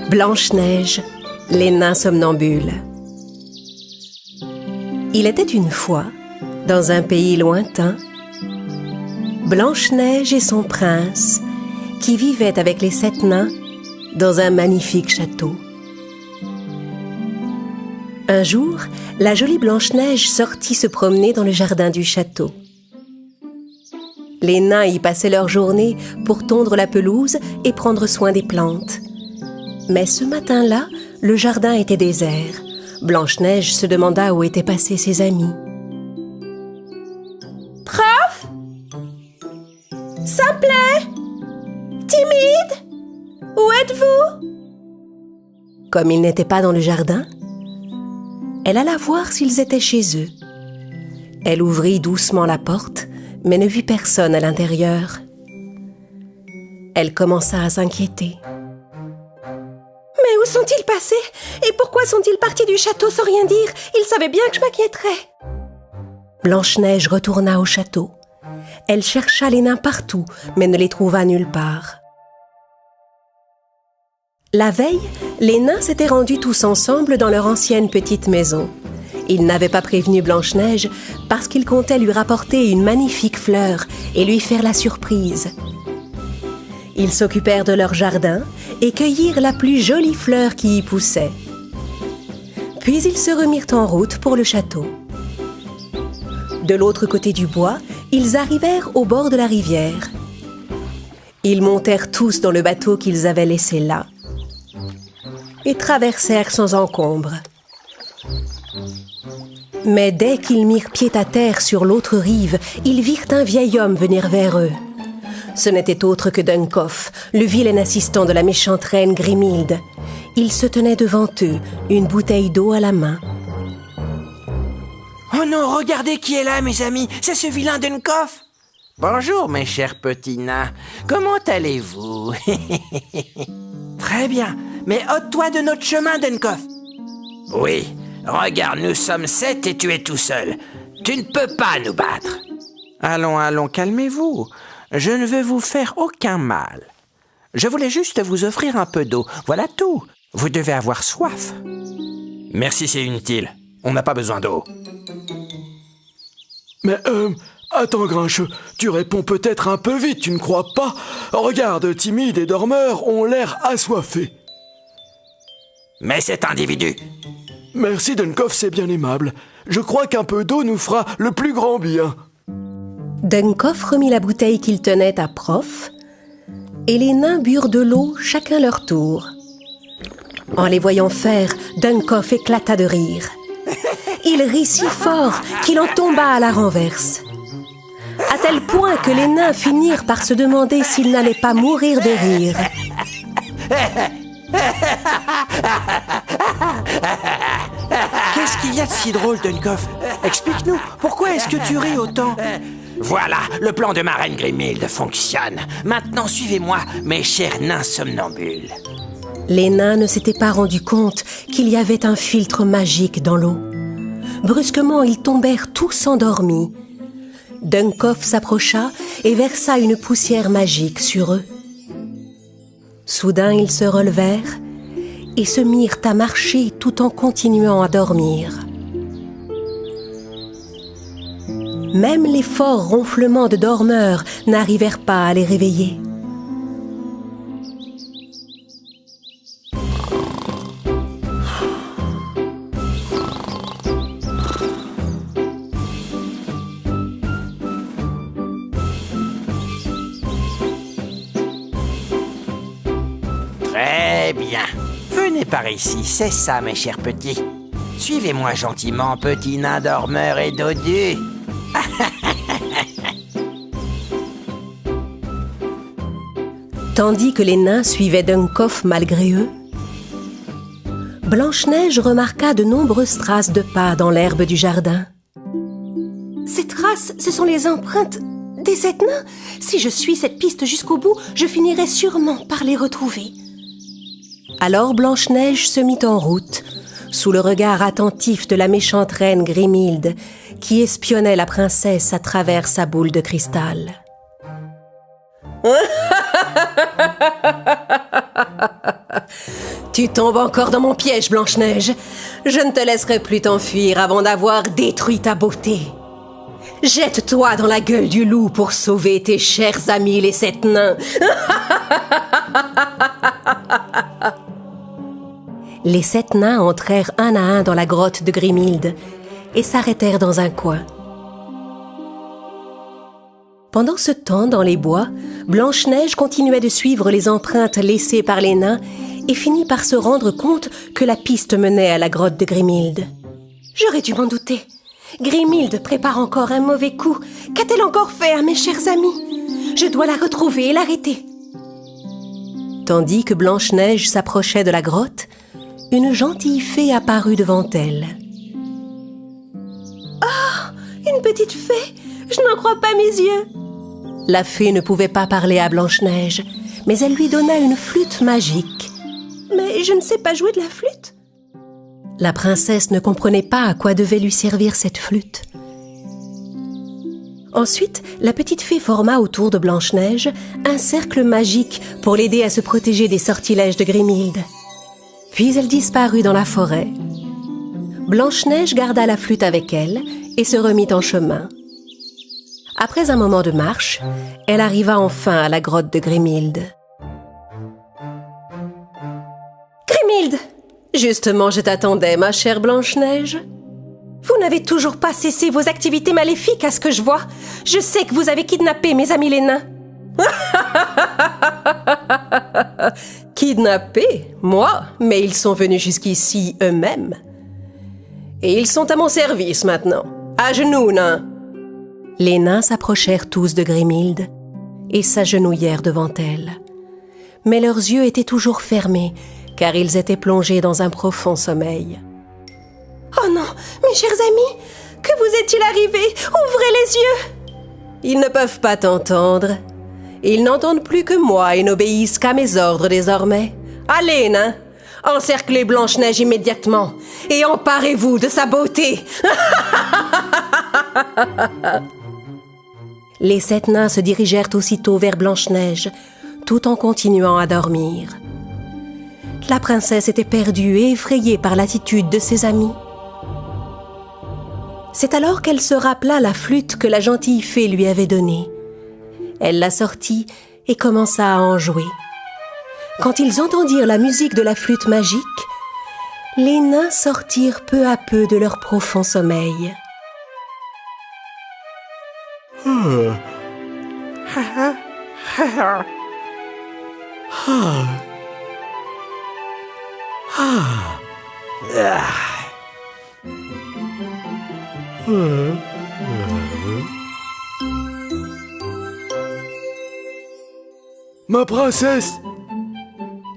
Blanche-Neige, les nains somnambules. Il était une fois, dans un pays lointain, Blanche-Neige et son prince qui vivaient avec les 7 nains dans un magnifique château. Un jour, la jolie Blanche-Neige sortit se promener dans le jardin du château. Les nains y passaient leur journée pour tondre la pelouse et prendre soin des plantes. Mais ce matin-là, le jardin était désert. Blanche-Neige se demanda où étaient passés ses amis. « Prof? Simplet? Timide? Où êtes-vous » Comme ils n'étaient pas dans le jardin, elle alla voir s'ils étaient chez eux. Elle ouvrit doucement la porte, mais ne vit personne à l'intérieur. Elle commença à s'inquiéter. Mais où sont-ils passés? Et pourquoi sont-ils partis du château sans rien dire? Ils savaient bien que je m'inquiéterais. Blanche-Neige retourna au château. Elle chercha les nains partout, mais ne les trouva nulle part. La veille, les nains s'étaient rendus tous ensemble dans leur ancienne petite maison. Ils n'avaient pas prévenu Blanche-Neige parce qu'ils comptaient lui rapporter une magnifique fleur et lui faire la surprise. Ils s'occupèrent de leur jardin et cueillirent la plus jolie fleur qui y poussait. Puis ils se remirent en route pour le château. De l'autre côté du bois, ils arrivèrent au bord de la rivière. Ils montèrent tous dans le bateau qu'ils avaient laissé là et traversèrent sans encombre. Mais dès qu'ils mirent pied à terre sur l'autre rive, ils virent un vieil homme venir vers eux. Ce n'était autre que Duncoff, le vilain assistant de la méchante reine Grimhilde. Il se tenait devant eux, une bouteille d'eau à la main. « Oh non, regardez qui est là, mes amis, c'est ce vilain Duncoff. Bonjour, mes chers petits nains, comment allez-vous? » Très bien, mais ôte-toi de notre chemin, Duncoff. Oui, regarde, nous sommes 7 et tu es tout seul. Tu ne peux pas nous battre. Allons, allons, calmez-vous. Je ne veux vous faire aucun mal. Je voulais juste vous offrir un peu d'eau, voilà tout. Vous devez avoir soif. Merci, c'est inutile. On n'a pas besoin d'eau. Mais attends Grincheux, tu réponds peut-être un peu vite, tu ne crois pas? Regarde, Timide et Dormeur ont l'air assoiffés. Mais cet individu... Merci Duncoff, c'est bien aimable. Je crois qu'un peu d'eau nous fera le plus grand bien. Duncoff remit la bouteille qu'il tenait à Prof, et les nains burent de l'eau chacun leur tour. En les voyant faire, Duncoff éclata de rire. Il rit si fort qu'il en tomba à la renverse. À tel point que les nains finirent par se demander s'ils n'allaient pas mourir de rire. Qu'est-ce qu'il y a de si drôle, Duncoff? Explique-nous, pourquoi est-ce que tu ris autant? Voilà, le plan de ma reine Grimhilde fonctionne. Maintenant, suivez-moi, mes chers nains somnambules. Les nains ne s'étaient pas rendus compte qu'il y avait un filtre magique dans l'eau. Brusquement, ils tombèrent tous endormis. Duncoff s'approcha et versa une poussière magique sur eux. Soudain, ils se relevèrent et se mirent à marcher tout en continuant à dormir. Même les forts ronflements de Dormeur n'arrivèrent pas à les réveiller. Très bien. Venez par ici, c'est ça, mes chers petits. Suivez-moi gentiment, petit nain Dormeur et dodu. Tandis que les nains suivaient Duncoff malgré eux, Blanche-Neige remarqua de nombreuses traces de pas dans l'herbe du jardin. Ces traces, ce sont les empreintes des 7 nains. Si je suis cette piste jusqu'au bout, je finirai sûrement par les retrouver. Alors Blanche-Neige se mit en route, sous le regard attentif de la méchante reine Grimhilde, qui espionnait la princesse à travers sa boule de cristal. Tu tombes encore dans mon piège, Blanche-Neige. Je ne te laisserai plus t'enfuir avant d'avoir détruit ta beauté. Jette-toi dans la gueule du loup pour sauver tes chers amis les 7 nains. Les 7 nains entrèrent un à un dans la grotte de Grimhilde et s'arrêtèrent dans un coin. Pendant ce temps, dans les bois, Blanche-Neige continuait de suivre les empreintes laissées par les nains et finit par se rendre compte que la piste menait à la grotte de Grimhilde. J'aurais dû m'en douter. Grimhilde prépare encore un mauvais coup. Qu'a-t-elle encore fait à mes chers amis? Je dois la retrouver et l'arrêter. Tandis que Blanche-Neige s'approchait de la grotte, une gentille fée apparut devant elle. « Oh, une petite fée! Je n'en crois pas mes yeux !» La fée ne pouvait pas parler à Blanche-Neige, mais elle lui donna une flûte magique. « Mais je ne sais pas jouer de la flûte !» La princesse ne comprenait pas à quoi devait lui servir cette flûte. Ensuite, la petite fée forma autour de Blanche-Neige un cercle magique pour l'aider à se protéger des sortilèges de Grimhilde. Puis elle disparut dans la forêt. Blanche-Neige garda la flûte avec elle et se remit en chemin. Après un moment de marche, elle arriva enfin à la grotte de Grimhilde. « Grimhilde! Justement, je t'attendais, ma chère Blanche-Neige. Vous n'avez toujours pas cessé vos activités maléfiques, à ce que je vois. Je sais que vous avez kidnappé mes amis les nains. » Kidnappés? Moi? Mais ils sont venus jusqu'ici eux-mêmes. Et ils sont à mon service maintenant. À genoux, nains! Les nains s'approchèrent tous de Grimhilde et s'agenouillèrent devant elle. Mais leurs yeux étaient toujours fermés, car ils étaient plongés dans un profond sommeil. « Oh non, mes chers amis, que vous est-il arrivé? Ouvrez les yeux !» Ils ne peuvent pas t'entendre. Ils n'entendent plus que moi et n'obéissent qu'à mes ordres désormais. Allez, nains, encerclez Blanche-Neige immédiatement et emparez-vous de sa beauté. Les 7 nains se dirigèrent aussitôt vers Blanche-Neige, tout en continuant à dormir. La princesse était perdue et effrayée par l'attitude de ses amis. C'est alors qu'elle se rappela la flûte que la gentille fée lui avait donnée. Elle la sortit et commença à en jouer. Quand ils entendirent la musique de la flûte magique, les nains sortirent peu à peu de leur profond sommeil. Ma princesse!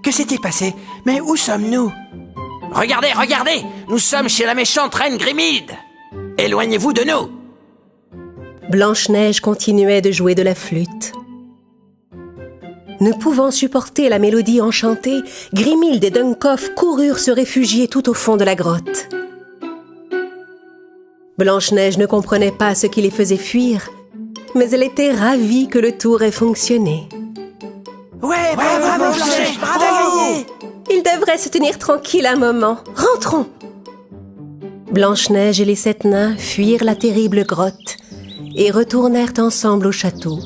Que s'est-il passé? Mais où sommes-nous? Regardez, regardez! Nous sommes chez la méchante reine Grimhilde! Éloignez-vous de nous! Blanche-Neige continuait de jouer de la flûte. Ne pouvant supporter la mélodie enchantée, Grimhilde et Dunkoff coururent se réfugier tout au fond de la grotte. Blanche-Neige ne comprenait pas ce qui les faisait fuir, mais elle était ravie que le tour ait fonctionné. Ouais, bravo, Blanche-Neige, bravo! Ils devraient se tenir tranquilles un moment. Rentrons! Blanche-Neige et les 7 nains fuirent la terrible grotte et retournèrent ensemble au château.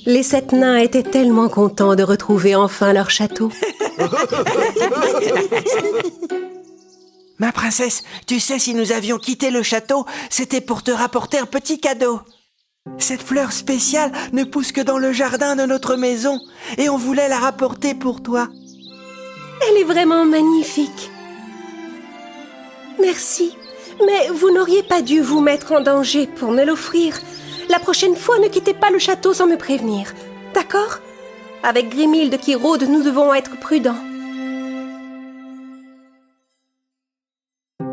Les 7 nains étaient tellement contents de retrouver enfin leur château. Ma princesse, tu sais, si nous avions quitté le château, c'était pour te rapporter un petit cadeau. Cette fleur spéciale ne pousse que dans le jardin de notre maison, et on voulait la rapporter pour toi. Elle est vraiment magnifique. Merci, mais vous n'auriez pas dû vous mettre en danger pour me l'offrir. La prochaine fois, ne quittez pas le château sans me prévenir. D'accord? Avec Grimhilde qui rôde, nous devons être prudents.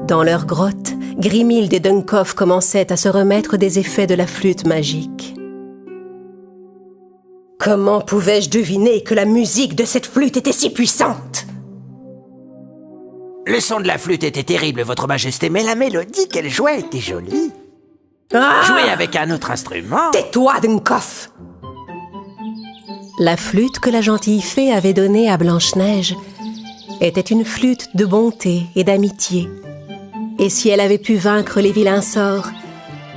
Dans leur grotte, Grimhilde et Dunkoff commençaient à se remettre des effets de la flûte magique. Comment pouvais-je deviner que la musique de cette flûte était si puissante? Le son de la flûte était terrible, votre majesté, mais la mélodie qu'elle jouait était jolie. Ah! Jouer avec un autre instrument... Tais-toi, Dunkoff! La flûte que la gentille fée avait donnée à Blanche-Neige était une flûte de bonté et d'amitié. Et si elle avait pu vaincre les vilains sorts,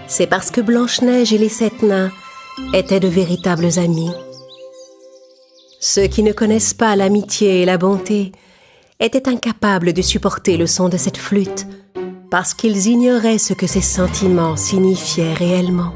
c'est parce que Blanche-Neige et les 7 nains étaient de véritables amis. Ceux qui ne connaissent pas l'amitié et la bonté étaient incapables de supporter le son de cette flûte parce qu'ils ignoraient ce que ces sentiments signifiaient réellement.